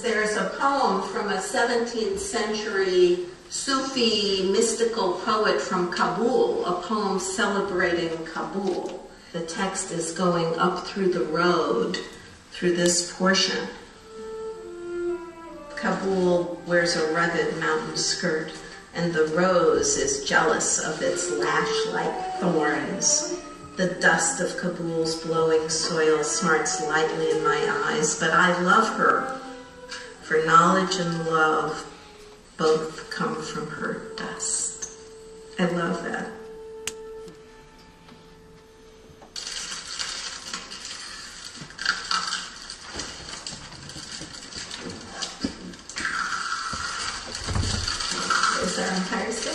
there's a poem from a 17th century Sufi mystical poet from Kabul, a poem celebrating Kabul. The text is going up through the road, through this portion. Kabul wears a rugged mountain skirt, and the rose is jealous of its lash-like thorns. The dust of Kabul's blowing soil smarts lightly in my eyes, but I love her, for knowledge and love both come from her dust. I love that. Is our entire set?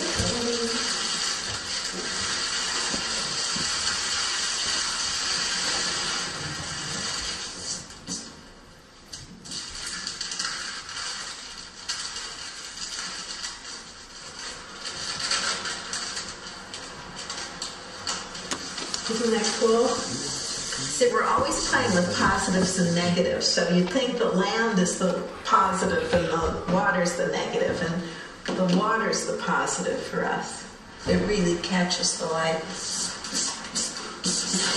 Isn't that cool? See, we're always playing with positives and negatives. So you think the land is the positive and the water's the negative, and the water's the positive for us. It really catches the light.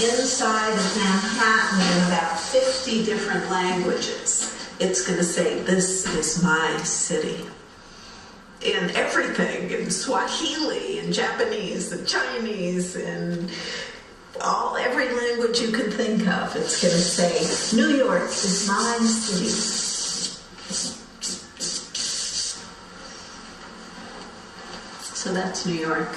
Inside of Manhattan, in about 50 different languages, it's going to say, "This is my city." In everything, in Swahili, in Japanese, and Chinese, and every language you can think of, it's going to say, "New York is my city." So that's New York.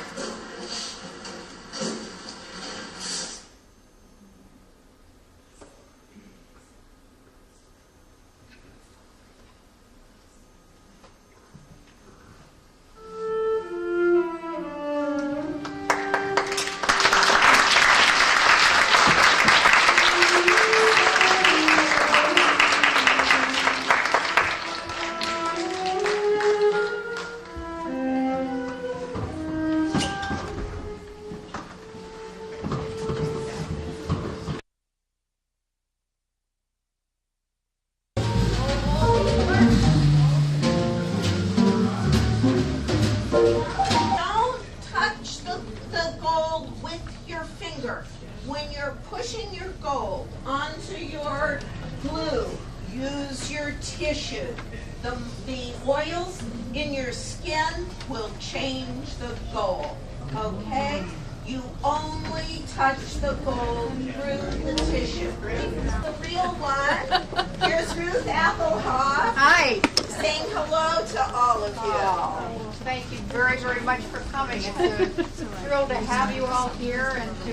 When you're pushing your gold onto your glue, use your tissue. The oils in your skin will change the gold, okay? You only touch the gold through the tissue. The real one. Here's Ruth Appelhoff. Hi. Saying hello to all of you. Oh, thank you very, very much for coming. It's a thrill to have you all here and to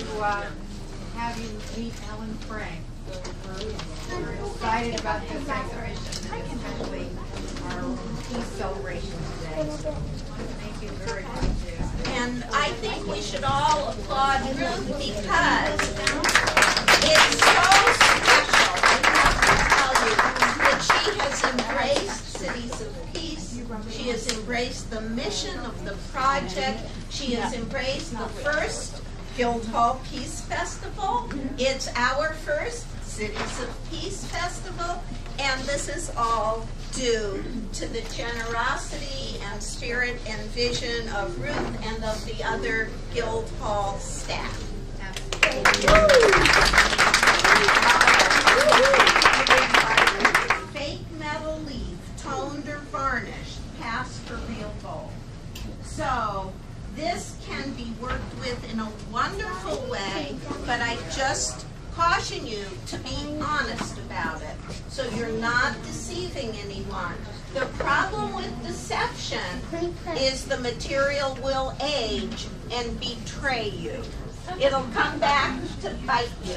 have you meet Ellen Frank. So we're excited about this exhibition, and especially our peace celebration today. Thank you very much. And I think we should all applaud Ruth because it's so special, I have to tell you, that she has embraced Cities of Peace. She has embraced the mission of the project. She has embraced the first Guildhall Peace Festival. It's our first Cities of Peace Festival, and this is all due to the generosity and spirit and vision of Ruth and of the other Guildhall staff. Fake metal leaf, toned or varnished, passed for real gold. So this can be worked with in a wonderful way, but I just caution you to be honest about it, so you're not deceiving anyone. The problem with deception is the material will age and betray you. It'll come back to bite you.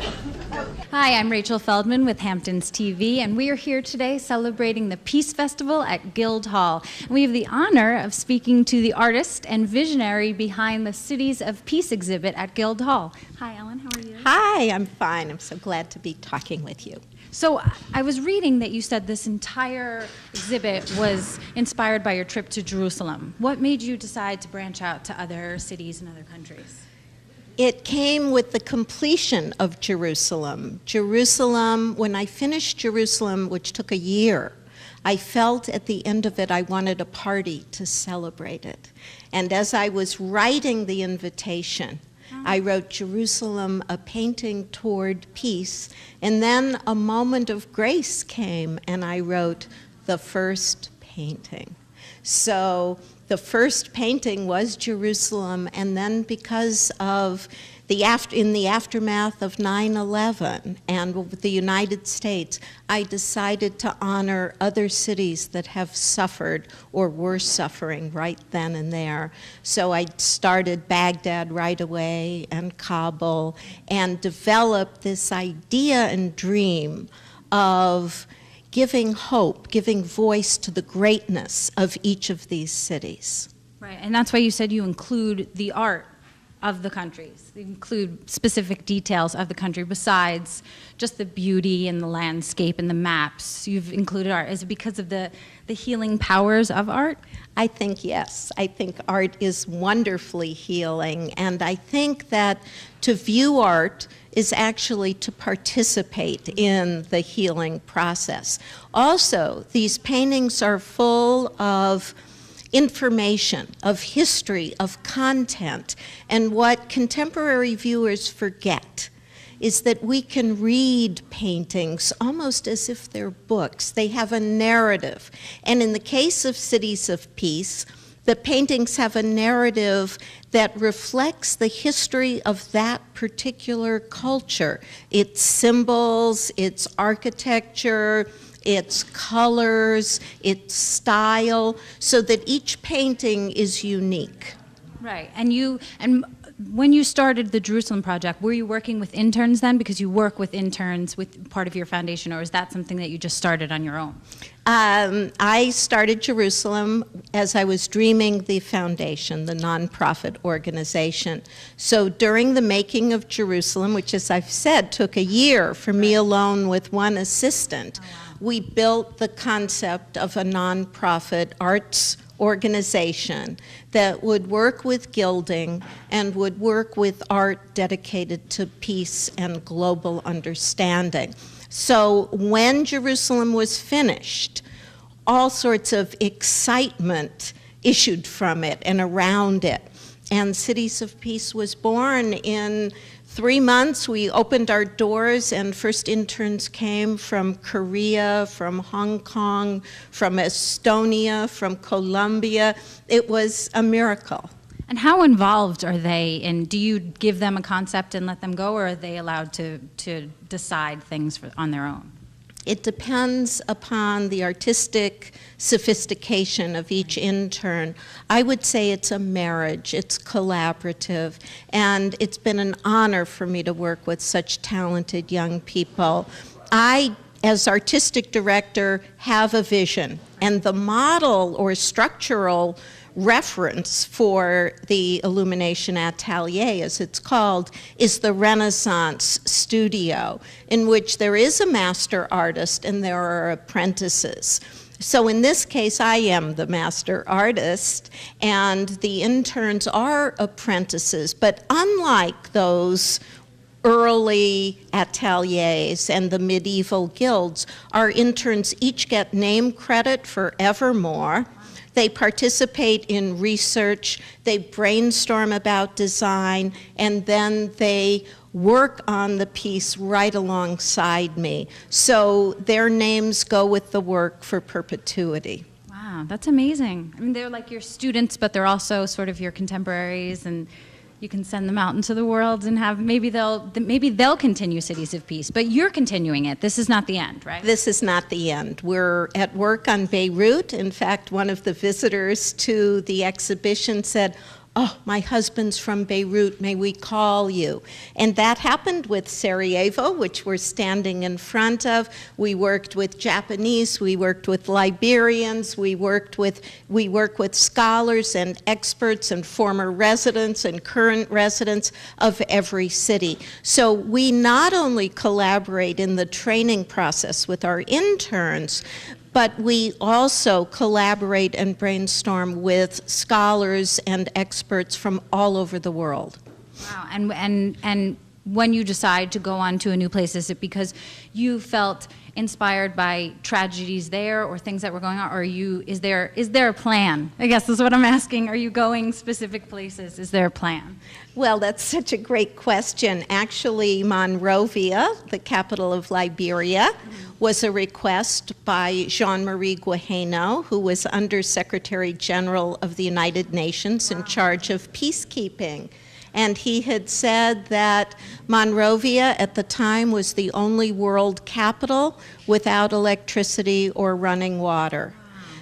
Okay. Hi, I'm Rachel Feldman with Hamptons TV, and we are here today celebrating the Peace Festival at Guildhall. We have the honor of speaking to the artist and visionary behind the Cities of Peace exhibit at Guildhall. Hi, Ellen, how are you? Hi, I'm fine. I'm so glad to be talking with you. So I was reading that you said this entire exhibit was inspired by your trip to Jerusalem. What made you decide to branch out to other cities and other countries? It came with the completion of Jerusalem. When I finished Jerusalem, which took a year, I felt at the end of it I wanted a party to celebrate it. And as I was writing the invitation, I wrote Jerusalem, a painting toward peace, and then a moment of grace came, and I wrote the first painting. So the first painting was Jerusalem, and then because of in the aftermath of 9/11 and the United States, I decided to honor other cities that have suffered or were suffering right then and there. So I started Baghdad right away and Kabul and developed this idea and dream of giving hope, giving voice to the greatness of each of these cities. Right, and that's why you said you include the art of the countries. You include specific details of the country besides just the beauty and the landscape and the maps. You've included art. Is it because of the healing powers of art? I think yes. I think art is wonderfully healing, and I think that to view art is actually to participate in the healing process. Also, these paintings are full of information, of history, of content, and what contemporary viewers forget is that we can read paintings almost as if they're books. They have a narrative, and in the case of Cities of Peace, the paintings have a narrative that reflects the history of that particular culture, its symbols, its architecture, its colors, its style, so that each painting is unique. Right, and when you started the Jerusalem Project, were you working with interns then? Because you work with interns with part of your foundation, or is that something that you just started on your own? I started Jerusalem as I was dreaming the foundation, the nonprofit organization. So during the making of Jerusalem, which as I've said took a year for me alone with one assistant, we built the concept of a nonprofit arts organization that would work with gilding and would work with art dedicated to peace and global understanding. So when Jerusalem was finished, all sorts of excitement issued from it and around it. And Cities of Peace was born. In 3 months, we opened our doors, and first interns came from Korea, from Hong Kong, from Estonia, from Colombia. It was a miracle. And how involved are they in, do you give them a concept and let them go, or are they allowed to decide things on their own? It depends upon the artistic sophistication of each intern. I would say it's a marriage, it's collaborative, and it's been an honor for me to work with such talented young people. I, as artistic director, have a vision, and the model or structural reference for the Illumination Atelier, as it's called, is the Renaissance studio, in which there is a master artist and there are apprentices. So in this case, I am the master artist, and the interns are apprentices, but unlike those early ateliers and the medieval guilds, our interns each get name credit forevermore. They participate in research, they brainstorm about design, and then they work on the piece right alongside me. So their names go with the work for perpetuity. Wow, that's amazing. I mean, they're like your students, but they're also sort of your contemporaries, and you can send them out into the world and have, maybe they'll continue Cities of Peace, but you're continuing it. This is not the end, right? This is not the end. We're at work on Beirut. In fact, one of the visitors to the exhibition said, "Oh, my husband's from Beirut, may we call you?" And that happened with Sarajevo, which we're standing in front of. We worked with Japanese, we worked with Liberians, we work with scholars and experts and former residents and current residents of every city. So we not only collaborate in the training process with our interns, but we also collaborate and brainstorm with scholars and experts from all over the world. Wow, and when you decide to go on to a new place? Is it because you felt inspired by tragedies there or things that were going on, or is there a plan? I guess is what I'm asking. Are you going specific places? Is there a plan? Well, that's such a great question. Actually, Monrovia, the capital of Liberia, was a request by Jean-Marie Guéhenno, who was Under-Secretary General of the United Nations in charge of peacekeeping. And he had said that Monrovia at the time was the only world capital without electricity or running water.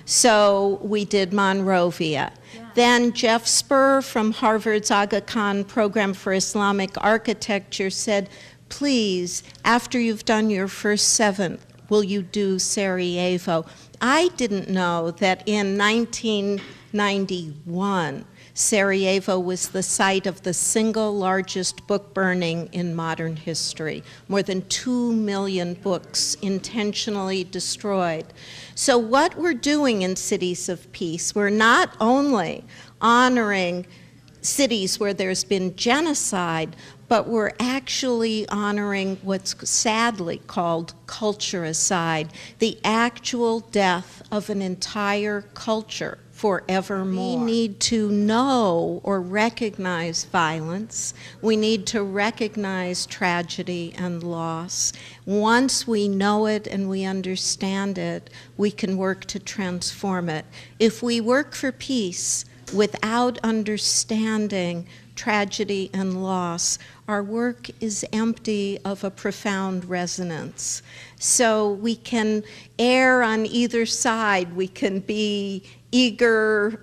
So we did Monrovia. Then Jeff Spur from Harvard's Aga Khan Program for Islamic Architecture said, please, after you've done your first 7th, will you do Sarajevo? I didn't know that in 1991, Sarajevo was the site of the single largest book burning in modern history. More than 2 million books intentionally destroyed. So what we're doing in Cities of Peace, we're not only honoring cities where there's been genocide, but we're actually honoring what's sadly called culturicide, the actual death of an entire culture forevermore. We need to know or recognize violence. We need to recognize tragedy and loss. Once we know it and we understand it, we can work to transform it. If we work for peace without understanding tragedy and loss, our work is empty of a profound resonance. So we can err on either side. We can be eager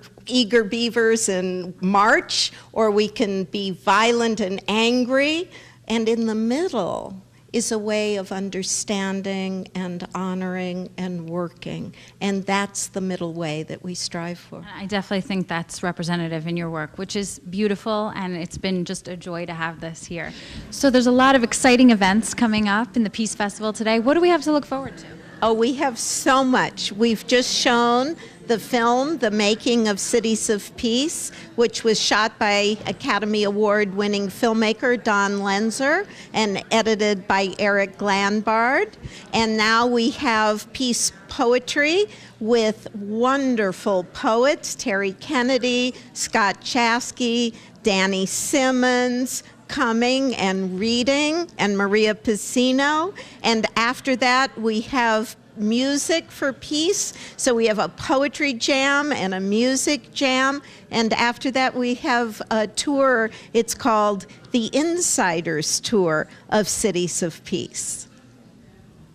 beavers and march, or we can be violent and angry. And in the middle is a way of understanding and honoring and working. And that's the middle way that we strive for. I definitely think that's representative in your work, which is beautiful, and it's been just a joy to have this here. So there's a lot of exciting events coming up in the Peace Festival today. What do we have to look forward to? Oh, we have so much. We've just shown the film, The Making of Cities of Peace, which was shot by Academy Award-winning filmmaker Don Lenzer and edited by Eric Glanbard. And now we have peace poetry with wonderful poets, Terry Kennedy, Scott Chasky, Danny Simmons, coming and reading, and Maria Pacino. And after that, we have music for peace. So we have a poetry jam and a music jam. And after that, we have a tour. It's called the Insiders Tour of Cities of Peace.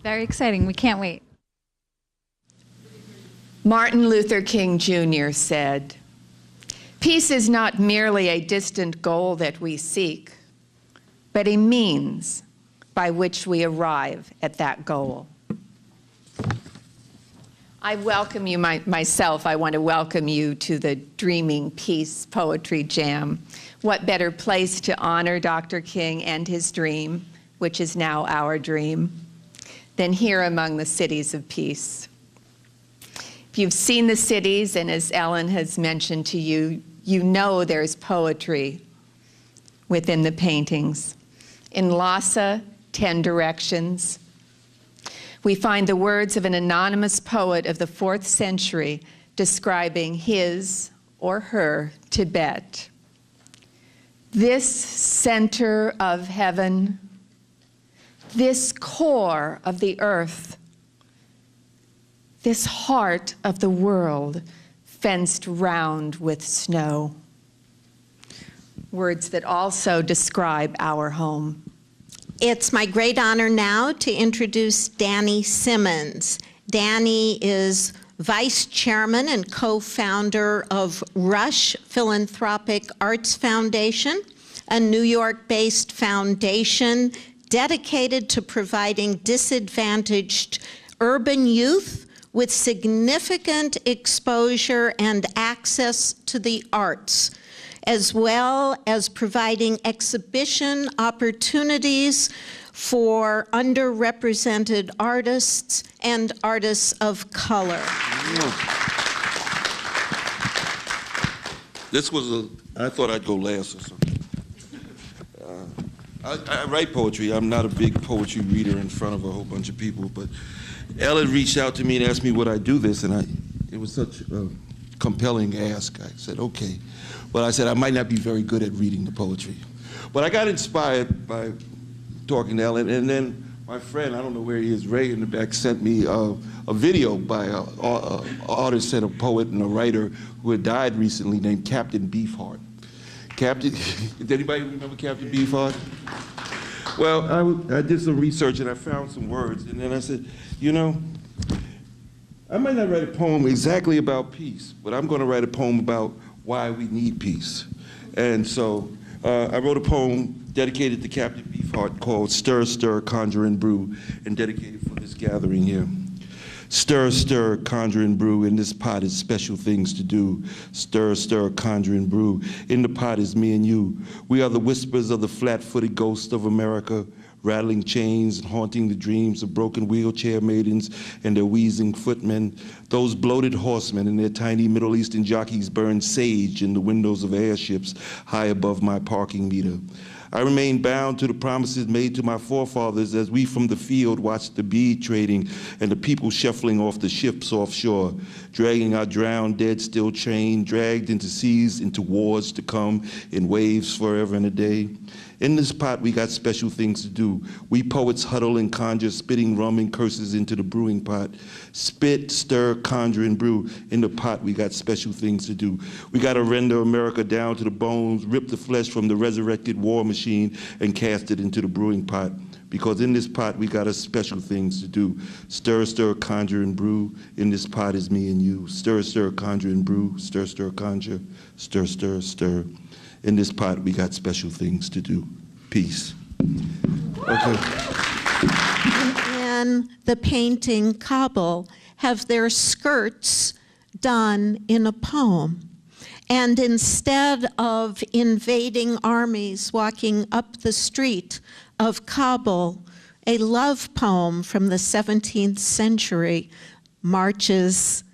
Very exciting. We can't wait. Martin Luther King Jr. said, "Peace is not merely a distant goal that we seek, but a means by which we arrive at that goal." I welcome you myself. I want to welcome you to the Dreaming Peace Poetry Jam. What better place to honor Dr. King and his dream, which is now our dream, than here among the cities of peace. If you've seen the cities, and as Ellen has mentioned to you, you know there's poetry within the paintings. In Lhasa, 10 Directions, we find the words of an anonymous poet of the 4th century describing his or her Tibet. This center of heaven, this core of the earth, this heart of the world fenced round with snow. Words that also describe our home. It's my great honor now to introduce Danny Simmons. Danny is vice chairman and co-founder of Rush Philanthropic Arts Foundation, a New York-based foundation dedicated to providing disadvantaged urban youth with significant exposure and access to the arts, as well as providing exhibition opportunities for underrepresented artists and artists of color. This was I thought I'd go last or something. I write poetry. I'm not a big poetry reader in front of a whole bunch of people, but Ellen reached out to me and asked me would I do this, and it was such a compelling ask. I said, okay. But I said I might not be very good at reading the poetry. But I got inspired by talking to Ellen, and then my friend, I don't know where he is, Ray in the back, sent me a video by an artist and a poet and a writer who had died recently named Captain Beefheart. Captain, did anybody remember Captain Beefheart? Well, I did some research and I found some words, and then I said, you know, I might not write a poem exactly about peace, but I'm going to write a poem about why we need peace. And so I wrote a poem dedicated to Captain Beefheart called Stir, Stir, Conjure and Brew, and dedicated for this gathering here. Stir, stir, conjure and brew, in this pot is special things to do. Stir, stir, conjure and brew, in the pot is me and you. We are the whispers of the flat-footed ghost of America, rattling chains and haunting the dreams of broken wheelchair maidens and their wheezing footmen. Those bloated horsemen and their tiny Middle Eastern jockeys burn sage in the windows of airships high above my parking meter. I remain bound to the promises made to my forefathers as we from the field watched the bead trading and the people shuffling off the ships offshore, dragging our drowned dead still chained, dragged into seas, into wars to come in waves forever and a day. In this pot, we got special things to do. We poets huddle and conjure, spitting rum and curses into the brewing pot. Spit, stir, conjure, and brew. In the pot, we got special things to do. We got to render America down to the bones, rip the flesh from the resurrected war machine, and cast it into the brewing pot. Because in this pot, we got a special things to do. Stir, stir, conjure, and brew. In this pot is me and you. Stir, stir, conjure, and brew. Stir, stir, conjure. Stir, stir, stir. In this pot, we got special things to do. Peace. Okay. And the painting Kabul have their skirts done in a poem. And instead of invading armies walking up the street of Kabul, a love poem from the 17th century marches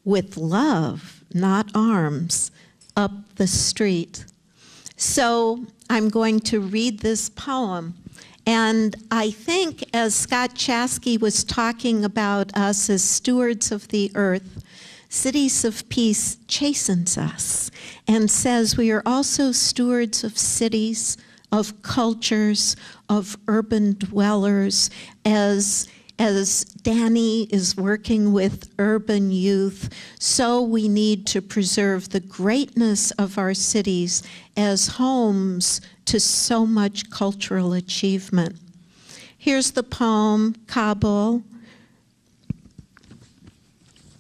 with love, not arms, up the street. So I'm going to read this poem. And I think, as Scott Chasky was talking about us as stewards of the earth, Cities of Peace chastens us and says we are also stewards of cities, of cultures, of urban dwellers, as Danny is working with urban youth, so we need to preserve the greatness of our cities as homes to so much cultural achievement. Here's the poem, Kabul.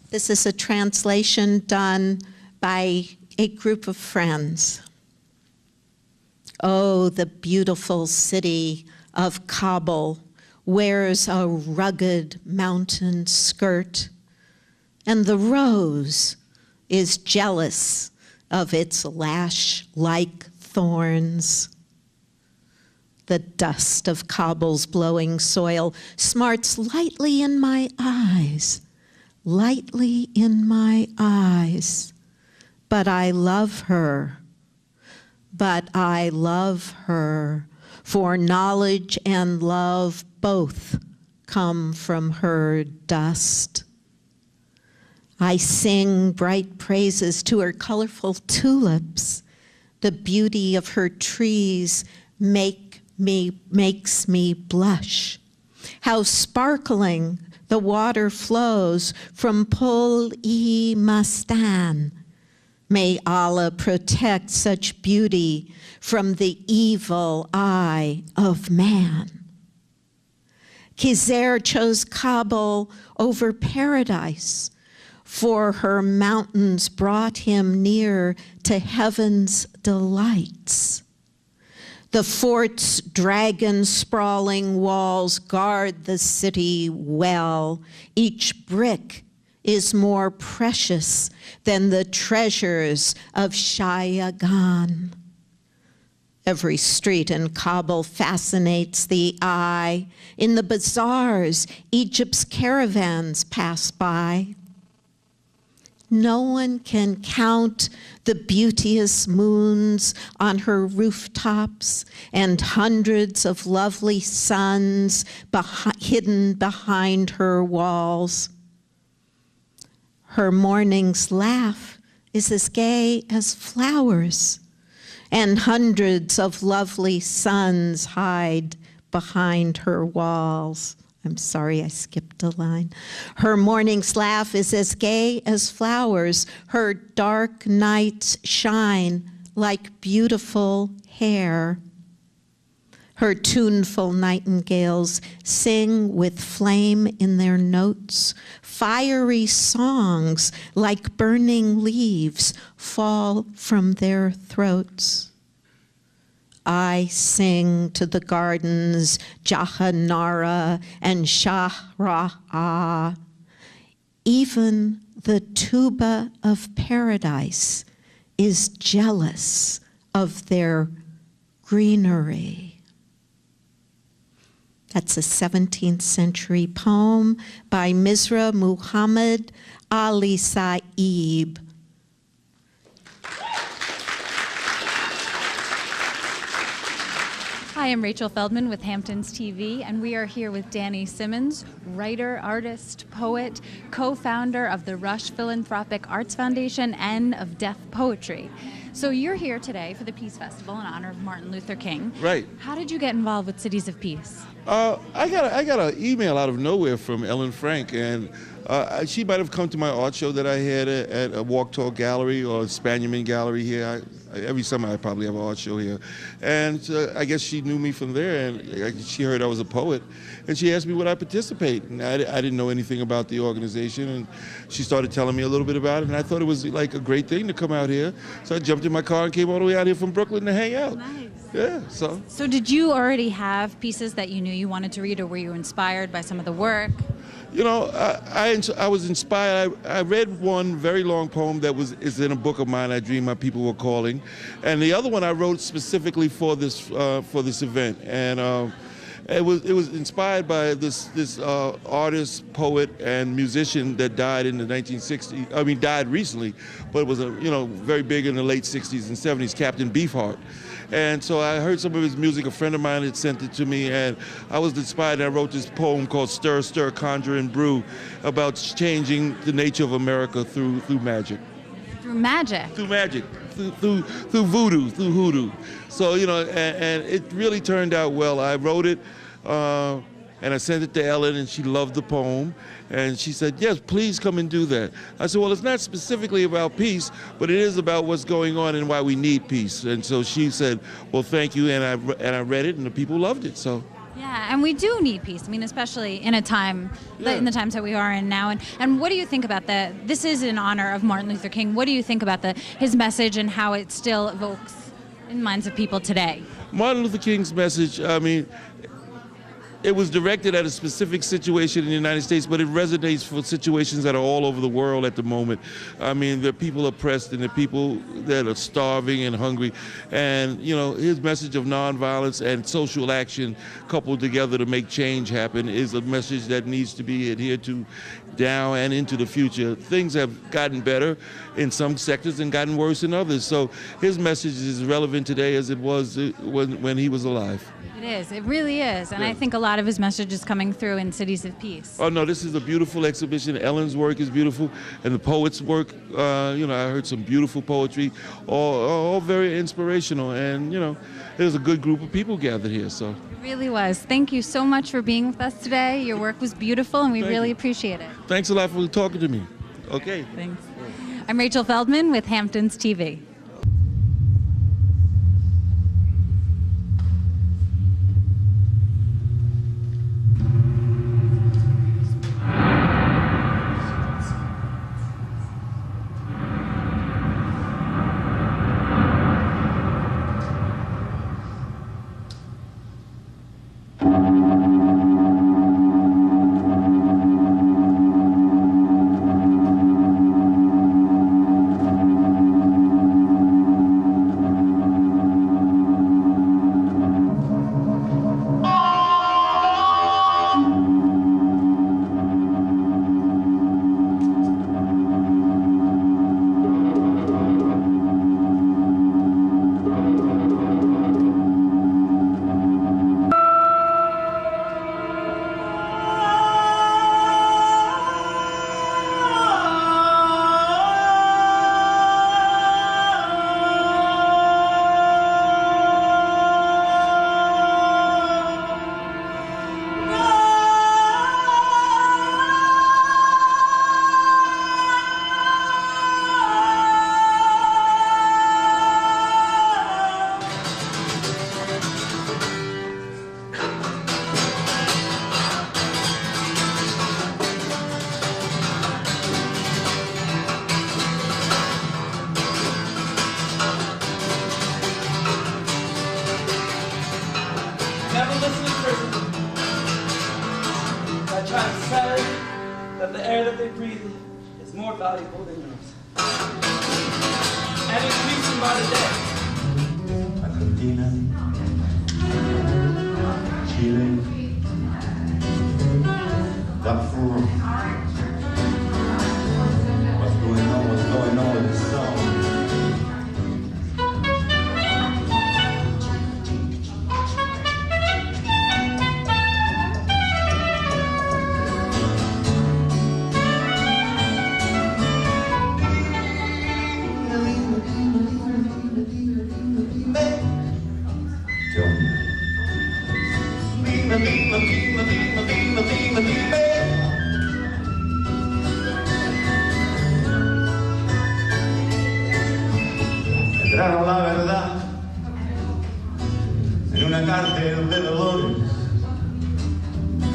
This is a translation done by a group of friends. Oh, the beautiful city of Kabul wears a rugged mountain skirt, and the rose is jealous of its lash-like thorns. The dust of Kabul's blowing soil smarts lightly in my eyes, lightly in my eyes. But I love her, for knowledge and love both come from her dust. I sing bright praises to her colorful tulips. The beauty of her trees makes me blush. How sparkling the water flows from Pul-e-Mastan. May Allah protect such beauty from the evil eye of man. Kizer chose Kabul over paradise, for her mountains brought him near to heaven's delights. The fort's dragon-sprawling walls guard the city well. Each brick is more precious than the treasures of Shah Jahan. Every street in Kabul fascinates the eye. In the bazaars, Egypt's caravans pass by. No one can count the beauteous moons on her rooftops and hundreds of lovely suns hidden behind her walls. Her morning's laugh is as gay as flowers, and hundreds of lovely suns hide behind her walls. I'm sorry, I skipped a line. Her morning's laugh is as gay as flowers. Her dark nights shine like beautiful hair. Her tuneful nightingales sing with flame in their notes. Fiery songs like burning leaves fall from their throats. I sing to the gardens Jahanara and Shah-Ra-Ah. Even the tuba of paradise is jealous of their greenery. That's a 17th century poem by Misra Muhammad Ali Saib. Hi, I'm Rachel Feldman with Hamptons TV, and we are here with Danny Simmons, writer, artist, poet, co-founder of the Rush Philanthropic Arts Foundation and of Deaf Poetry. So you're here today for the Peace Festival in honor of Martin Luther King. Right. How did you get involved with Cities of Peace? I got an email out of nowhere from Ellen Frank, and she might have come to my art show that I had at a Walk Talk Gallery or Spaniarman Gallery here. Every summer I probably have an art show here. And I guess she knew me from there, and she heard I was a poet. And she asked me would I participate. And I didn't know anything about the organization, and she started telling me a little bit about it, and I thought it was like a great thing to come out here. So I jumped in my car and came all the way out here from Brooklyn to hang out. Nice. Yeah, so. So did you already have pieces that you knew you wanted to read, or were you inspired by some of the work? You know, I was inspired. I read one very long poem that is in a book of mine, I Dream My People Were Calling. And the other one I wrote specifically for this event. And it was inspired by this artist, poet, and musician that died in the 1960s. I mean, died recently, but was very big in the late 60s and 70s, Captain Beefheart. And so I heard some of his music. A friend of mine had sent it to me, and I was inspired. I wrote this poem called Stir, Stir, Conjure, and Brew about changing the nature of America through magic. Through magic? Through magic, through voodoo, through hoodoo. So, and it really turned out well. I wrote it, and I sent it to Ellen, and she loved the poem. And she said, yes, please come and do that. I said, well, it's not specifically about peace, but it is about what's going on and why we need peace. And so she said, well, thank you, and I read it, and the people loved it. So. Yeah, and we do need peace. I mean, especially in a time, in the times that we are in now. And what do you think about that? This is in honor of Martin Luther King. What do you think about his message and how it still evokes in minds of people today? Martin Luther King's message, I mean, it was directed at a specific situation in the United States, but it resonates for situations that are all over the world at the moment. I mean, there are people oppressed and there are people that are starving and hungry. And, his message of nonviolence and social action coupled together to make change happen is a message that needs to be adhered to down and into the future. Things have gotten better in some sectors and gotten worse in others. So his message is as relevant today as it was when he was alive. It is. It really is. And Yeah. I think a lot of his message is coming through in Cities of Peace. Oh, no, this is a beautiful exhibition. Ellen's work is beautiful, and the poets' work, I heard some beautiful poetry, all very inspirational. And, there's a good group of people gathered here, so. It really was. Thank you so much for being with us today. Your work was beautiful, and we Thank really you. appreciate it. Thanks a lot for talking to me. Okay. Thanks. I'm Rachel Feldman with Hamptons TV. that the air that they breathe is more valuable than yours. And increasing by the day. Argentina, Chile, Darfur. What's going on with the song? Entraron la verdad en una cárcel de dolores.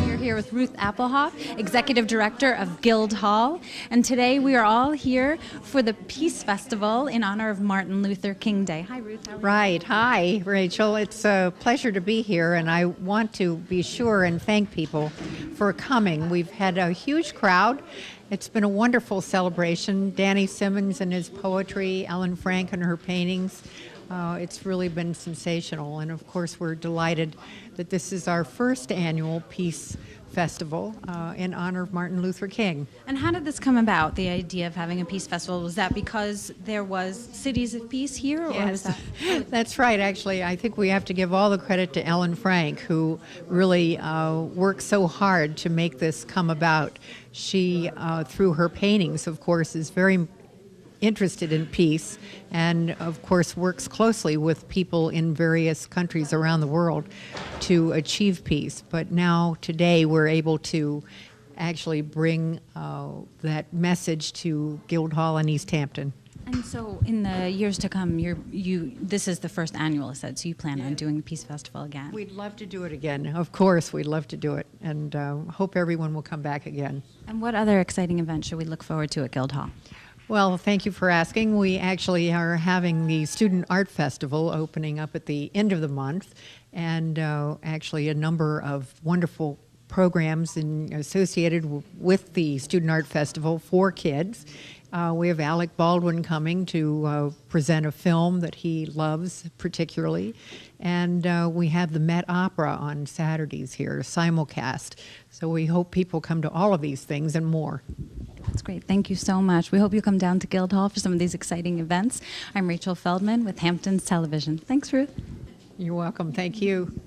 We're here with Ruth Applehoff, Executive Director of Guildhall, and today we are all here for the Peace Festival in honor of Martin Luther King Day. Hi, Ruth. How are you? Right. Hi, Rachel. It's a pleasure to be here, and I want to be sure and thank people for coming. We've had a huge crowd. It's been a wonderful celebration. Danny Simmons and his poetry, Ellen Frank and her paintings. It's really been sensational, and of course we're delighted that this is our first annual Peace Festival in honor of Martin Luther King. And how did this come about, the idea of having a Peace Festival? Was that because there was Cities of Peace here? Or was that... That's right. Actually, I think we have to give all the credit to Ellen Frank, who really worked so hard to make this come about. She, through her paintings, of course, is very interested in peace and, of course, works closely with people in various countries around the world to achieve peace. But now, today, we're able to actually bring that message to Guildhall and East Hampton. And so in the years to come, this is the first annual, I said, so you plan on doing the Peace Festival again? We'd love to do it again. Of course, we'd love to do it, and hope everyone will come back again. And what other exciting events should we look forward to at Guildhall? Well, thank you for asking. We actually are having the Student Art Festival opening up at the end of the month, and actually a number of wonderful programs associated with the Student Art Festival for kids. We have Alec Baldwin coming to present a film that he loves particularly. And we have the Met Opera on Saturdays here, simulcast. So we hope people come to all of these things and more. That's great. Thank you so much. We hope you come down to Guildhall for some of these exciting events. I'm Rachel Feldman with Hamptons Television. Thanks, Ruth. You're welcome. Thank you.